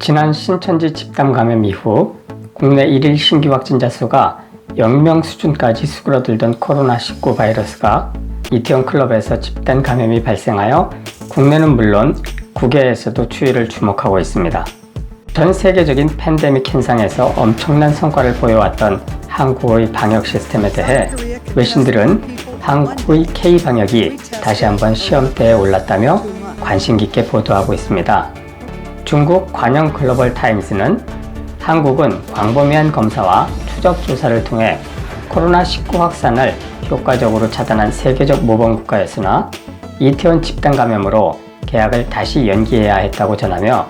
지난 신천지 집단 감염 이후 국내 1일 신규 확진자 수가 0명 수준까지 수그러들던 코로나19 바이러스가 이태원 클럽에서 집단 감염이 발생하여 국내는 물론 국외에서도 추이를 주목하고 있습니다. 전 세계적인 팬데믹 현상에서 엄청난 성과를 보여왔던 한국의 방역 시스템에 대해 외신들은 한국의 K-방역이 다시 한번 시험대에 올랐다며 관심 깊게 보도하고 있습니다. 중국 관영 글로벌 타임스는 한국은 광범위한 검사와 추적 조사를 통해 코로나19 확산을 효과적으로 차단한 세계적 모범국가였으나 이태원 집단 감염으로 개학을 다시 연기해야 했다고 전하며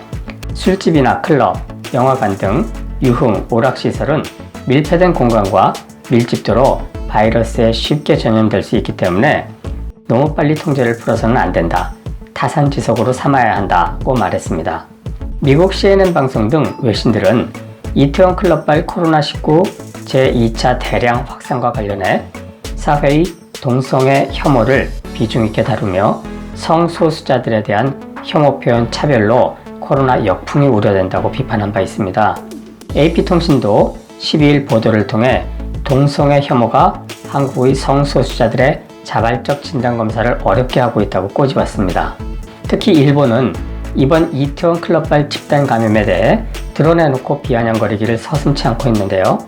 술집이나 클럽, 영화관 등 유흥, 오락시설은 밀폐된 공간과 밀집도로 바이러스에 쉽게 전염될 수 있기 때문에 너무 빨리 통제를 풀어서는 안 된다. 타산지석으로 삼아야 한다고 말했습니다. 미국 CNN 방송 등 외신들은 이태원 클럽발 코로나19 제2차 대량 확산과 관련해 사회의 동성애 혐오를 비중 있게 다루며 성소수자들에 대한 혐오 표현 차별로 코로나 역풍이 우려된다고 비판한 바 있습니다. AP통신도 12일 보도를 통해 동성애 혐오가 한국의 성소수자들의 자발적 진단검사를 어렵게 하고 있다고 꼬집었습니다. 특히 일본은 이번 이태원 클럽발 집단 감염에 대해 드러내놓고 비아냥거리기를 서슴지 않고 있는데요.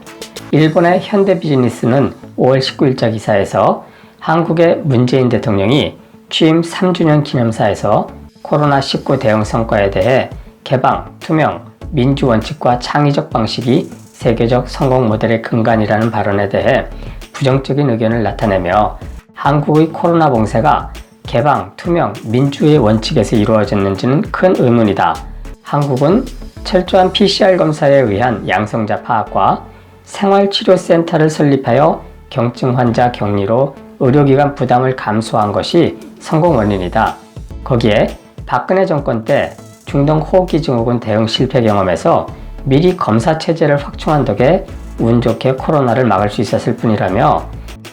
일본의 현대비즈니스는 5월 19일자 기사에서 한국의 문재인 대통령이 취임 3주년 기념사에서 코로나19 대응 성과에 대해 개방, 투명, 민주 원칙과 창의적 방식이 세계적 성공 모델의 근간이라는 발언에 대해 부정적인 의견을 나타내며 한국의 코로나 봉쇄가 개방, 투명, 민주의 원칙에서 이루어졌는지는 큰 의문이다. 한국은 철저한 PCR 검사에 의한 양성자 파악과 생활치료센터를 설립하여 경증 환자 격리로 의료기관 부담을 감소한 것이 성공 원인이다. 거기에 박근혜 정권 때 중동 호흡기 증후군 대응 실패 경험에서 미리 검사 체제를 확충한 덕에 운 좋게 코로나를 막을 수 있었을 뿐이라며,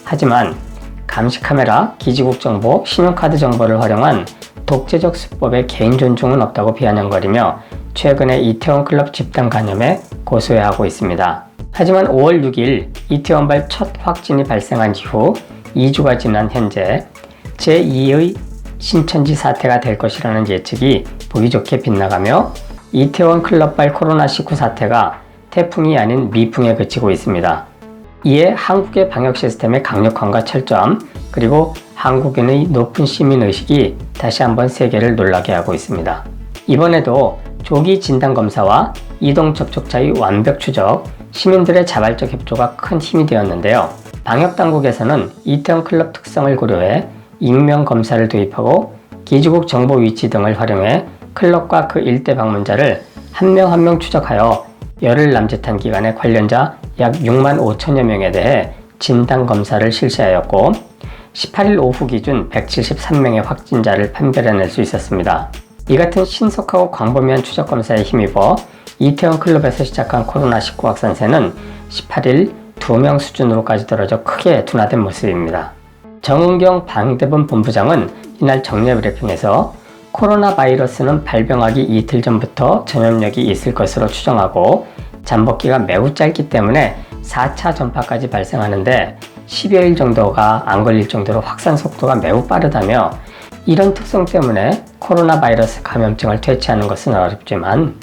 하지만 감시 카메라, 기지국 정보, 신용카드 정보를 활용한 독재적 수법에 개인 존중은 없다고 비아냥거리며 최근에 이태원 클럽 집단 감염에 고소해하고 있습니다. 하지만 5월 6일 이태원발 첫 확진이 발생한 이후 2주가 지난 현재 제2의 신천지 사태가 될 것이라는 예측이 보기 좋게 빗나가며 이태원 클럽발 코로나19 사태가 태풍이 아닌 미풍에 그치고 있습니다. 이에 한국의 방역 시스템의 강력함과 철저함, 그리고 한국인의 높은 시민의식이 다시 한번 세계를 놀라게 하고 있습니다. 이번에도 조기 진단검사와 이동 접촉자의 완벽 추적, 시민들의 자발적 협조가 큰 힘이 되었는데요. 방역당국에서는 이태원 클럽 특성을 고려해 익명 검사를 도입하고 기지국 정보 위치 등을 활용해 클럽과 그 일대 방문자를 한 명 한 명 추적하여 열흘 남짓한 기간에 관련자 약 6만 5천여 명에 대해 진단검사를 실시하였고 18일 오후 기준 173명의 확진자를 판별해낼 수 있었습니다. 이 같은 신속하고 광범위한 추적검사에 힘입어 이태원 클럽에서 시작한 코로나19 확산세는 18일 2명 수준으로까지 떨어져 크게 둔화된 모습입니다. 정은경 방대본 본부장은 이날 정례 브리핑에서 코로나 바이러스는 발병하기 이틀 전부터 전염력이 있을 것으로 추정하고 잠복기가 매우 짧기 때문에 4차 전파까지 발생하는데 10여일 정도가 안 걸릴 정도로 확산 속도가 매우 빠르다며, 이런 특성 때문에 코로나 바이러스 감염증을 퇴치하는 것은 어렵지만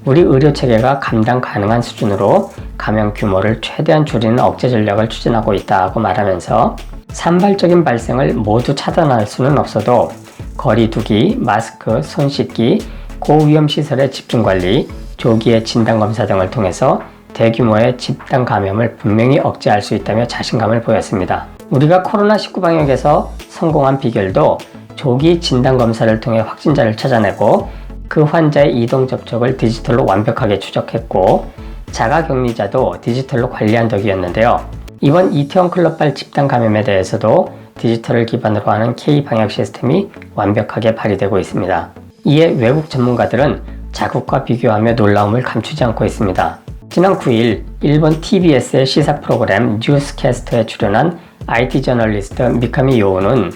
우리 의료체계가 감당 가능한 수준으로 감염 규모를 최대한 줄이는 억제 전략을 추진하고 있다고 말하면서 산발적인 발생을 모두 차단할 수는 없어도 거리 두기, 마스크, 손 씻기, 고위험 시설의 집중관리, 조기의 진단검사 등을 통해서 대규모의 집단 감염을 분명히 억제할 수 있다며 자신감을 보였습니다. 우리가 코로나19 방역에서 성공한 비결도 조기 진단검사를 통해 확진자를 찾아내고 그 환자의 이동 접촉을 디지털로 완벽하게 추적했고 자가격리자도 디지털로 관리한 덕이었는데요. 이번 이태원 클럽발 집단 감염에 대해서도 디지털을 기반으로 하는 K-방역 시스템이 완벽하게 발휘되고 있습니다. 이에 외국 전문가들은 자국과 비교하며 놀라움을 감추지 않고 있습니다. 지난 9일 일본 TBS의 시사 프로그램 뉴스캐스트에 출연한 IT 저널리스트 미카미 요우는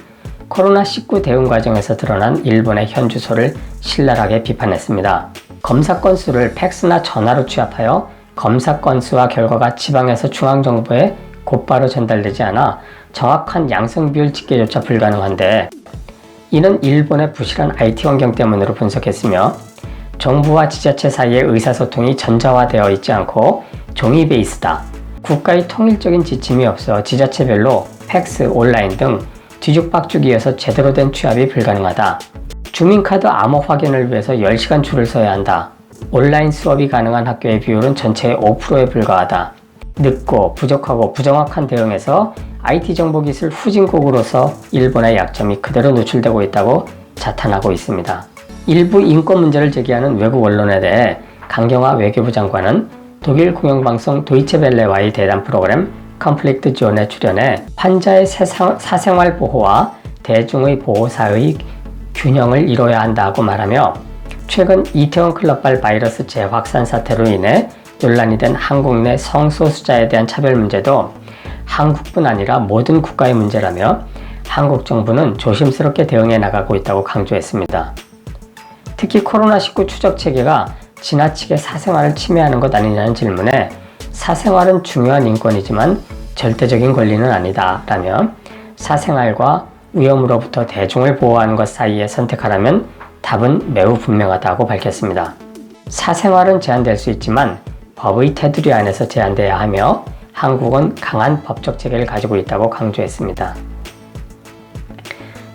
코로나19 대응 과정에서 드러난 일본의 현주소를 신랄하게 비판했습니다. 검사 건수를 팩스나 전화로 취합하여 검사 건수와 결과가 지방에서 중앙정부에 곧바로 전달되지 않아 정확한 양성 비율 집계조차 불가능한데, 이는 일본의 부실한 IT 환경 때문으로 분석했으며 정부와 지자체 사이의 의사소통이 전자화되어 있지 않고 종이 베이스다. 국가의 통일적인 지침이 없어 지자체별로 팩스, 온라인 등 뒤죽박죽이어서 제대로 된 취합이 불가능하다. 주민카드 암호 확인을 위해서 10시간 줄을 서야 한다. 온라인 수업이 가능한 학교의 비율은 전체의 5%에 불과하다. 늦고 부족하고 부정확한 대응에서 IT 정보기술 후진국으로서 일본의 약점이 그대로 노출되고 있다고 자탄하고 있습니다. 일부 인권 문제를 제기하는 외국 언론에 대해 강경화 외교부 장관은 독일 공영방송 도이체벨레와의 대담 프로그램 컴플릭트 존에 출연해 환자의 사생활 보호와 대중의 보호사의 균형을 이뤄야 한다고 말하며, 최근 이태원 클럽발 바이러스 재확산 사태로 인해 논란이 된 한국 내 성소수자에 대한 차별 문제도 한국뿐 아니라 모든 국가의 문제라며 한국 정부는 조심스럽게 대응해 나가고 있다고 강조했습니다. 특히 코로나19 추적 체계가 지나치게 사생활을 침해하는 것 아니냐는 질문에 사생활은 중요한 인권이지만 절대적인 권리는 아니다 라며 사생활과 위험으로부터 대중을 보호하는 것 사이에 선택하라면 답은 매우 분명하다고 밝혔습니다. 사생활은 제한될 수 있지만 법의 테두리 안에서 제한돼야 하며 한국은 강한 법적 체계를 가지고 있다고 강조했습니다.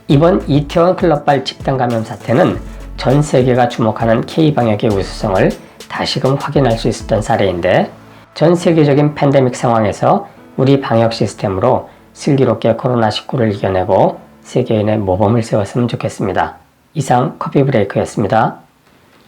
이번 이태원 클럽발 집단 감염 사태는 전 세계가 주목하는 K방역의 우수성을 다시금 확인할 수 있었던 사례인데, 전 세계적인 팬데믹 상황에서 우리 방역 시스템으로 슬기롭게 코로나19를 이겨내고 세계인의 모범을 세웠으면 좋겠습니다. 이상 커피 브레이크였습니다.